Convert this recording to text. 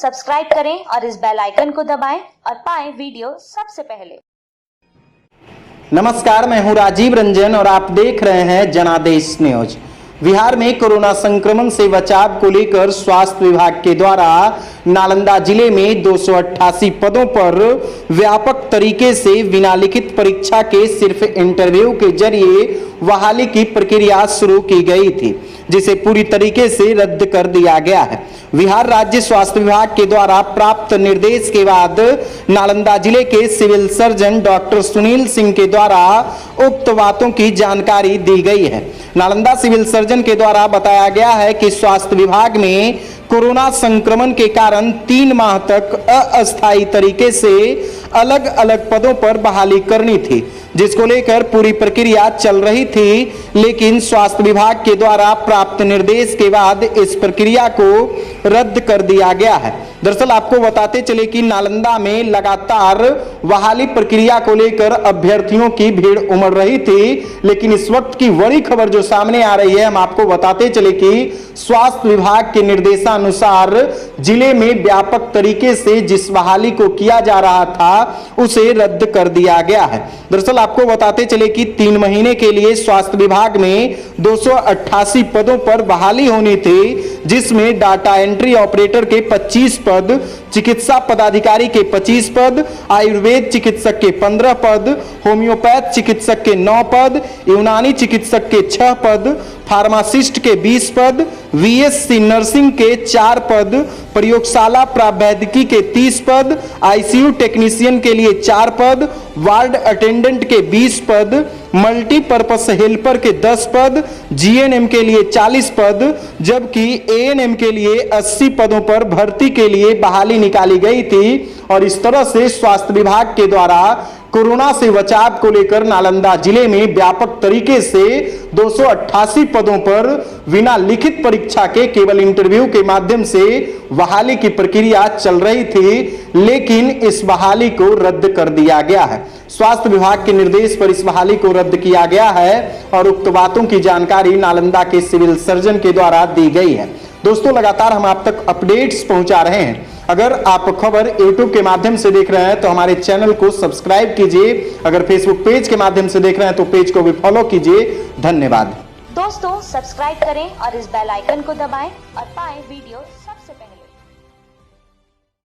Subscribe करें और इस बेल आइकन को दबाएं और पाएं वीडियो सबसे पहले। नमस्कार, मैं हूं राजीव रंजन और आप देख रहे हैं जनादेश न्यूज। बिहार में कोरोना संक्रमण से बचाव को लेकर स्वास्थ्य विभाग के द्वारा नालंदा जिले में 288 पदों पर व्यापक तरीके से बिना लिखित परीक्षा के सिर्फ इंटरव्यू के जरिए बहाली की प्रक्रिया शुरू की गई थी, जिसे पूरी तरीके से रद्द कर दिया गया है। बिहार राज्य स्वास्थ्य विभाग के द्वारा प्राप्त निर्देश के बाद नालंदा जिले के civil surgeon doctor Sunil Singh के द्वारा उक्त बातों की जानकारी दी गई है। नालंदा सिविल सर्जन के द्वारा बताया गया है कि स्वास्थ्य विभाग में कोरोना संक्रमण के कारण 3 माह तक अस्थायी तरीके से अलग अलग पदों पर बहाली करनी थी, जिसको लेकर पूरी प्रक्रिया चल रही थी, लेकिन स्वास्थ्य विभाग के द्वारा प्राप्त निर्देश के बाद इस प्रक्रिया को रद्द कर दिया गया है। दरअसल आपको बताते चले कि नालंदा में लगातार बहाली प्रक्रिया को लेकर अभ्यर्थियों की भीड़ उमड़ रही थी, लेकिन इस वक्त की बड़ी खबर जो सामने आ रही है, हम आपको बताते चले कि स्वास्थ्य विभाग के निर्देशानुसार जिले में व्यापक तरीके से जिस बहाली को किया जा रहा था उसे रद्द कर दिया गया है। दरअसल आपको बताते चले कि 3 महीने के लिए स्वास्थ्य विभाग में 288 पदों पर बहाली होनी थी, जिसमें डाटा एंट्री ऑपरेटर के 25 पद, चिकित्सा पदाधिकारी के 25 पद, आयुर्वेद चिकित्सक के 15 पद, होम्योपैथ चिकित्सक के 9 पद, यूनानी चिकित्सक के 6 पद, फार्मासिस्ट के 20 पद, वीएससी नर्सिंग के 4 पद, प्रयोगशाला प्रावैधिकी के 30 पद, आईसीयू टेक्नीशियन के लिए 4 पद, वार्ड अटेंडेंट के 20 पद, मल्टीपर्पस हेल्पर के 10 पद, जीएनएम के लिए 40 पद, जबकि एएनएम के लिए 80 पदों पर भर्ती के लिए बहाली निकाली गई थी। और इस तरह से स्वास्थ्य विभाग के द्वारा कोरोना से बचाव को लेकर नालंदा जिले में व्यापक तरीके से 288 पदों पर बिना लिखित परीक्षा के केवल इंटरव्यू के माध्यम से बहाली की प्रक्रिया चल रही थी, लेकिन इस बहाली को रद्द कर दिया गया है। स्वास्थ्य विभाग के निर्देश पर इस बहाली को रद्द किया गया है और उक्त बातों की जानकारी नालंदा के सिविल सर्जन के द्वारा दी गई है। दोस्तों, लगातार हम आप तक अपडेट्स पहुंचा रहे हैं। अगर आप खबर YouTube के माध्यम से देख रहे हैं तो हमारे चैनल को सब्सक्राइब कीजिए। अगर Facebook पेज के माध्यम से देख रहे हैं तो पेज को भी फॉलो कीजिए। धन्यवाद। दोस्तों, सब्सक्राइब करें और इस बेल आइकन को दबाएं और पाएं वीडियो सबसे पहले।